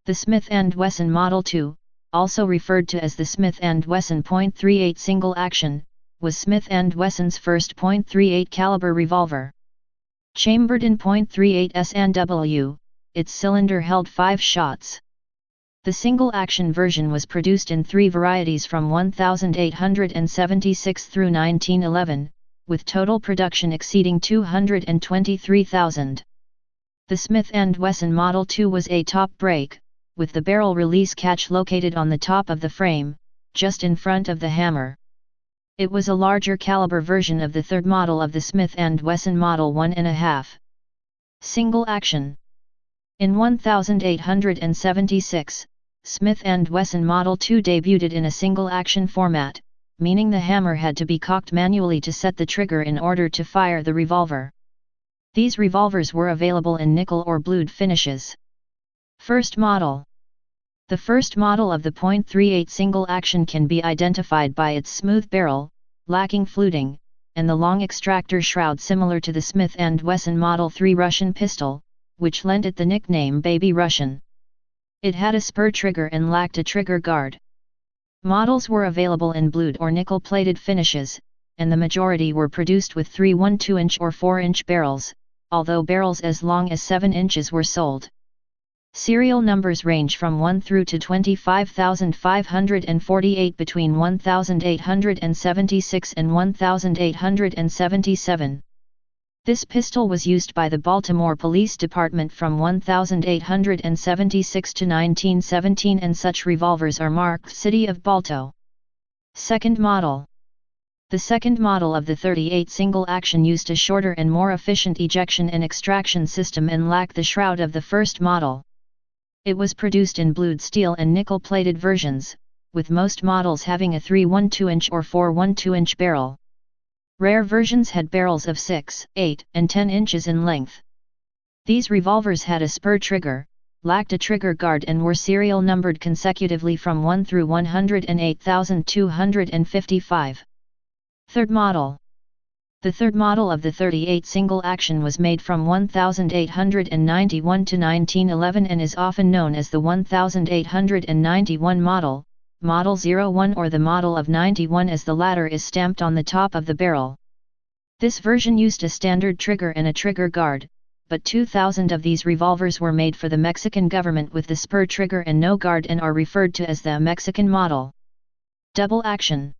The Smith & Wesson Model 2, also referred to as the Smith & Wesson .38 single action, was Smith & Wesson's first .38 caliber revolver. Chambered in .38 S&W, its cylinder held 5 shots. The single-action version was produced in 3 varieties from 1876 through 1911, with total production exceeding 223,000. The Smith & Wesson Model 2 was a top break, with the barrel release catch located on the top of the frame, just in front of the hammer. It was a larger caliber version of the third model of the Smith & Wesson Model 1.5. Single action. In 1876, Smith & Wesson Model 2 debuted in a single-action format, meaning the hammer had to be cocked manually to set the trigger in order to fire the revolver. These revolvers were available in nickel or blued finishes. First model. The first model of the .38 single action can be identified by its smooth barrel, lacking fluting, and the long extractor shroud similar to the Smith & Wesson Model 3 Russian pistol, which lent it the nickname Baby Russian. It had a spur trigger and lacked a trigger guard. Models were available in blued or nickel-plated finishes, and the majority were produced with 3 1/2-inch or 4-inch barrels, although barrels as long as 7 inches were sold. Serial numbers range from 1 through to 25,548 between 1876 and 1877. This pistol was used by the Baltimore Police Department from 1876 to 1917, and such revolvers are marked City of Balto. Second model. The second model of the .38 single action used a shorter and more efficient ejection and extraction system and lacked the shroud of the first model. It was produced in blued steel and nickel-plated versions, with most models having a 3 1/2-inch or 4 1/2-inch barrel. Rare versions had barrels of 6, 8, and 10 inches in length. These revolvers had a spur trigger, lacked a trigger guard, and were serial numbered consecutively from 1 through 108,255. Third model. The third model of the .38 single action was made from 1891 to 1911 and is often known as the 1891 model, Model 01, or the Model of 91, as the latter is stamped on the top of the barrel. This version used a standard trigger and a trigger guard, but 2,000 of these revolvers were made for the Mexican government with the spur trigger and no guard and are referred to as the Mexican model. Double action.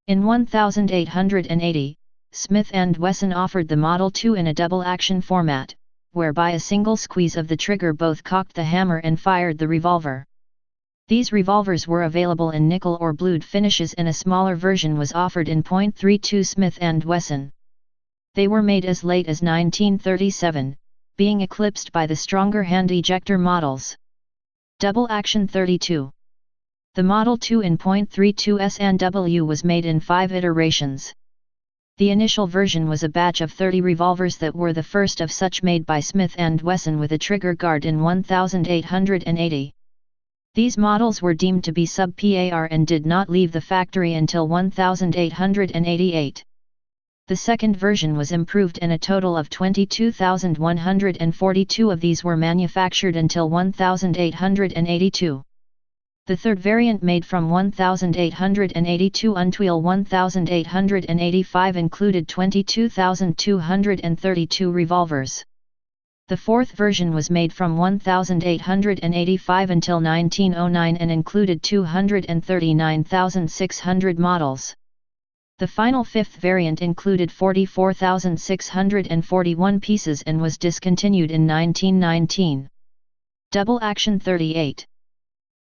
In 1880, Smith & Wesson offered the Model 2 in a double-action format, whereby a single squeeze of the trigger both cocked the hammer and fired the revolver. These revolvers were available in nickel or blued finishes, and a smaller version was offered in .32 Smith & Wesson. They were made as late as 1937, being eclipsed by the stronger hand ejector models. Double action 32. The Model 2 in .32 S&W was made in 5 iterations. The initial version was a batch of 30 revolvers that were the first of such made by Smith & Wesson with a trigger guard in 1880. These models were deemed to be sub-PAR and did not leave the factory until 1888. The second version was improved and a total of 22,142 of these were manufactured until 1882. The third variant, made from 1882 until 1885, included 22,232 revolvers. The fourth version was made from 1885 until 1909 and included 239,600 models. The final fifth variant included 44,641 pieces and was discontinued in 1919. Double action 38.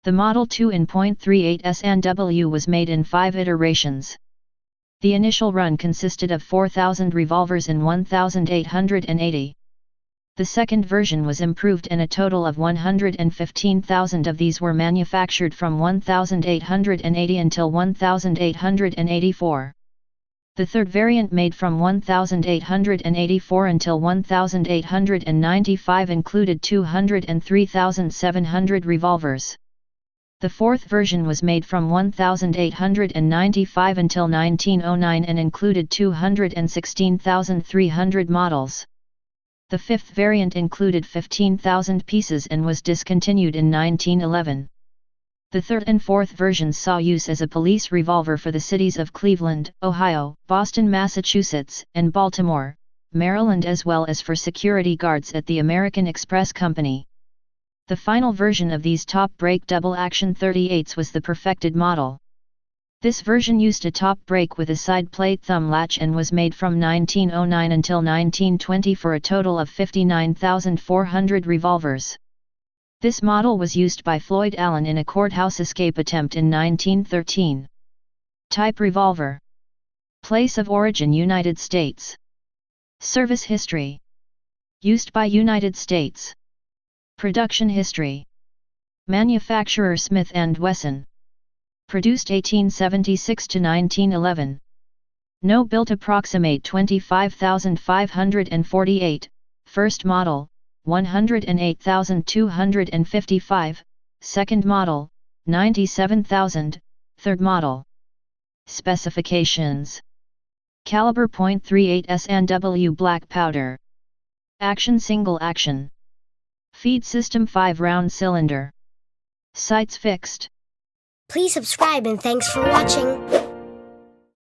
The Model 2 in .38 S&W was made in 5 iterations. The initial run consisted of 4,000 revolvers in 1880. The second version was improved and a total of 115,000 of these were manufactured from 1880 until 1884. The third variant, made from 1884 until 1895, included 203,700 revolvers. The fourth version was made from 1895 until 1909 and included 216,300 models. The fifth variant included 15,000 pieces and was discontinued in 1911. The third and fourth versions saw use as a police revolver for the cities of Cleveland, Ohio, Boston, Massachusetts, and Baltimore, Maryland, as well as for security guards at the American Express Company. The final version of these top brake double-action 38s was the perfected model. This version used a top brake with a side plate thumb latch and was made from 1909 until 1920 for a total of 59,400 revolvers. This model was used by Floyd Allen in a courthouse escape attempt in 1913. Type revolver. Place of origin United States. Service history. Used by United States. Production history. Manufacturer Smith & Wesson. Produced 1876 to 1911. No built approximate 25,548, first model, 108,255, second model, 97,000, third model. Specifications. Caliber .38 SNW black powder. Action single action. Feed system 5-round cylinder. Sights fixed. Please subscribe and thanks for watching.